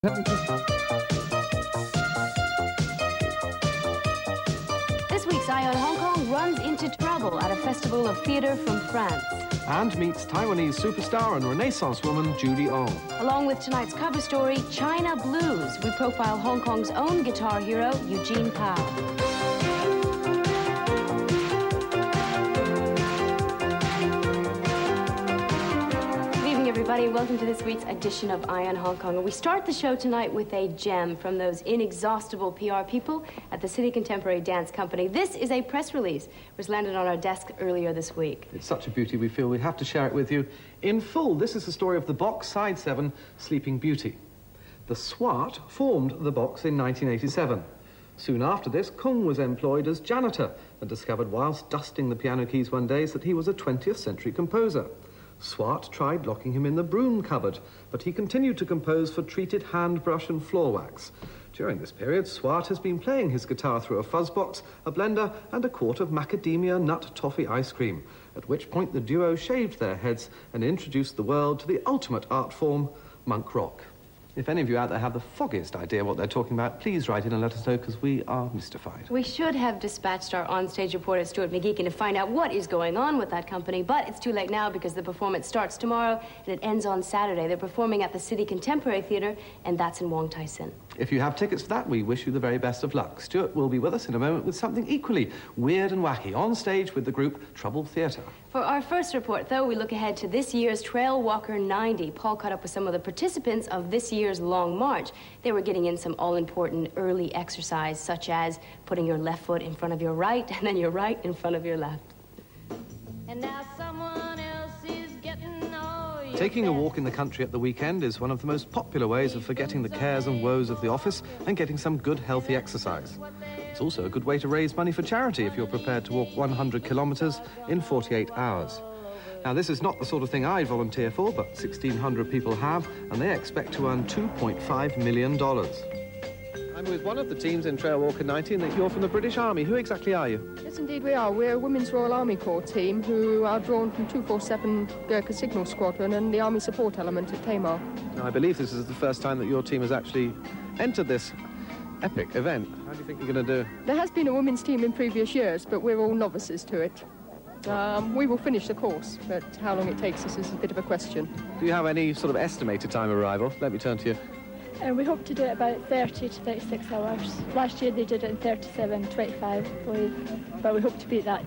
This week's Eye on Hong Kong runs into trouble at a festival of theatre from France. And meets Taiwanese superstar and Renaissance woman Judy Ong. Along with tonight's cover story, China Blues, we profile Hong Kong's own guitar hero, Eugene Pao. Everybody, welcome to this week's edition of Eye on Hong Kong. And we start the show tonight with a gem from those inexhaustible PR people at the City Contemporary Dance Company. This is a press release which landed on our desk earlier this week. It's such a beauty, we feel we have to share it with you in full. This is the story of the Box Side 7 Sleeping Beauty. The SWAT formed the Box in 1987. Soon after this, Kung was employed as janitor and discovered whilst dusting the piano keys one day that he was a 20th century composer. Swart tried locking him in the broom cupboard, but he continued to compose for treated hand brush and floor wax. During this period, Swart has been playing his guitar through a fuzz box, a blender, and a quart of macadamia nut toffee ice cream, at which point the duo shaved their heads and introduced the world to the ultimate art form, monk rock. If any of you out there have the foggiest idea what they're talking about, please write in and let us know, because we are mystified. We should have dispatched our onstage reporter, Stuart McGeekin, to find out what is going on with that company, but it's too late now because the performance starts tomorrow and it ends on Saturday. They're performing at the City Contemporary Theatre, and that's in Wong Tai Sin. If you have tickets for that, we wish you the very best of luck. Stuart will be with us in a moment with something equally weird and wacky on stage with the group Trouble Theatre. For our first report, though, we look ahead to this year's Trailwalker 90. Paul caught up with some of the participants of this year's Long March. They were getting in some all-important early exercise, such as putting your left foot in front of your right and then your right in front of your left. And now someone else is getting all your Taking a walk in the country at the weekend is one of the most popular ways of forgetting the cares and woes of the office and getting some good, healthy exercise. It's also a good way to raise money for charity if you're prepared to walk 100 kilometres in 48 hours. Now, this is not the sort of thing I'd volunteer for, but 1,600 people have, and they expect to earn $2.5 million. I'm with one of the teams in Trailwalker 90, and you're from the British Army. Who exactly are you? Yes, indeed we are. We're a Women's Royal Army Corps team who are drawn from 247 Gurkha Signal Squadron and the Army Support Element at Tamar. Now, I believe this is the first time that your team has actually entered this epic event. How do you think you're going to do? There has been a women's team in previous years, but we're all novices to it. We will finish the course, but how long it takes us is a bit of a question. Do you have any sort of estimated time of arrival? Let me turn to you. We hope to do it about 30 to 36 hours. Last year they did it in 37.25, I believe, but we hope to beat that.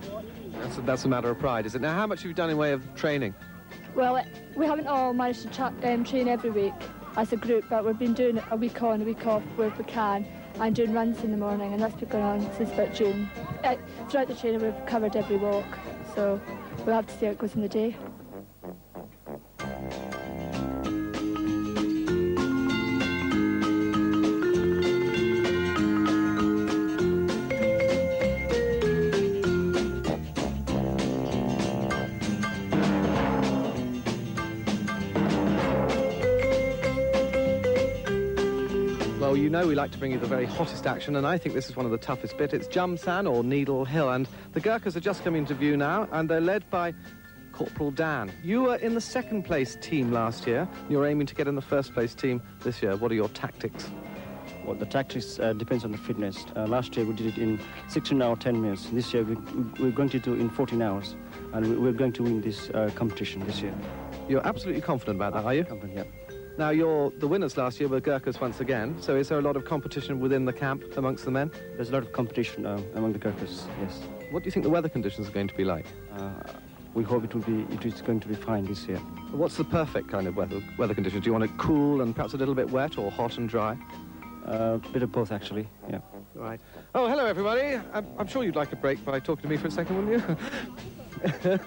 That's a matter of pride, is it? Now, how much have you done in way of training? Well, we haven't all managed to train every week as a group, but we've been doing it a week on, a week off where we can, and doing runs in the morning, and that's been going on since about June. Throughout the training we've covered every walk, so we'll have to see how it goes in the day. Well, you know we like to bring you the very hottest action, and I think this is one of the toughest bit. It's Jum San, or Needle Hill, and the Gurkhas are just coming into view now, and they're led by Corporal Dan. You were in the second place team last year. You're aiming to get in the first place team this year. What are your tactics? Well, the tactics depends on the fitness. Last year we did it in 16 hours, 10 minutes. This year we're going to do it in 14 hours, and we're going to win this competition this year. You're absolutely confident about that, are you? Confident, yeah. Now, the winners last year were Gurkhas once again, so is there a lot of competition within the camp amongst the men? There's a lot of competition among the Gurkhas, yes. What do you think the weather conditions are going to be like? We hope it is going to be fine this year. What's the perfect kind of weather conditions? Do you want it cool and perhaps a little bit wet, or hot and dry? A bit of both, actually, yeah. Right. Oh, hello, everybody. I'm sure you'd like a break by talking to me for a second, wouldn't you?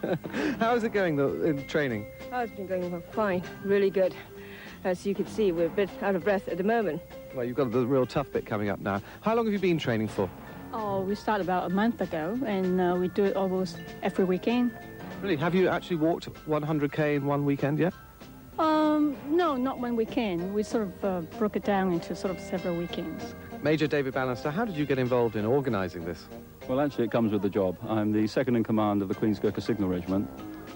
How is it going, in training? Oh, it's been going fine, really good. As you can see, we're a bit out of breath at the moment. Well, you've got the real tough bit coming up now. How long have you been training for? Oh, we started about a month ago, and we do it almost every weekend. Really? Have you actually walked 100k in one weekend yet? No, not one weekend. We sort of broke it down into sort of several weekends. Major David Bannister, how did you get involved in organising this? Well, actually, it comes with the job. I'm the second in command of the Queen's Gurkha Signal Regiment,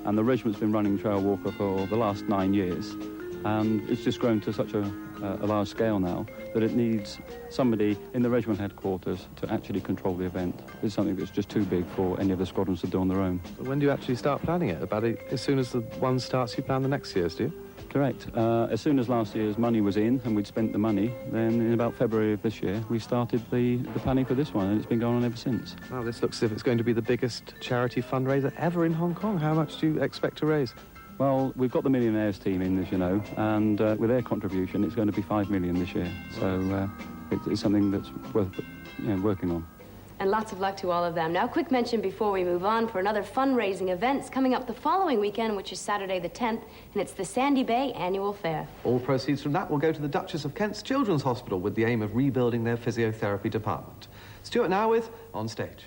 and the regiment's been running Trailwalker for the last 9 years. And it's just grown to such a a large scale now, that it needs somebody in the regiment headquarters to actually control the event. It's something that's just too big for any of the squadrons to do on their own. So when do you actually start planning it? As soon as the one starts, you plan the next year's, do you? Correct. As soon as last year's money was in and we'd spent the money, then in about February of this year, we started the planning for this one, and it's been going on ever since. Well, this looks as if it's going to be the biggest charity fundraiser ever in Hong Kong. How much do you expect to raise? Well, we've got the Millionaires team in, as you know, and with their contribution, it's going to be $5 million this year. So it's something that's worth working on. And lots of luck to all of them. Now, a quick mention before we move on for another fundraising event coming up the following weekend, which is Saturday the 10th, and it's the Sandy Bay Annual Fair. All proceeds from that will go to the Duchess of Kent's Children's Hospital with the aim of rebuilding their physiotherapy department. Stuart now with On Stage.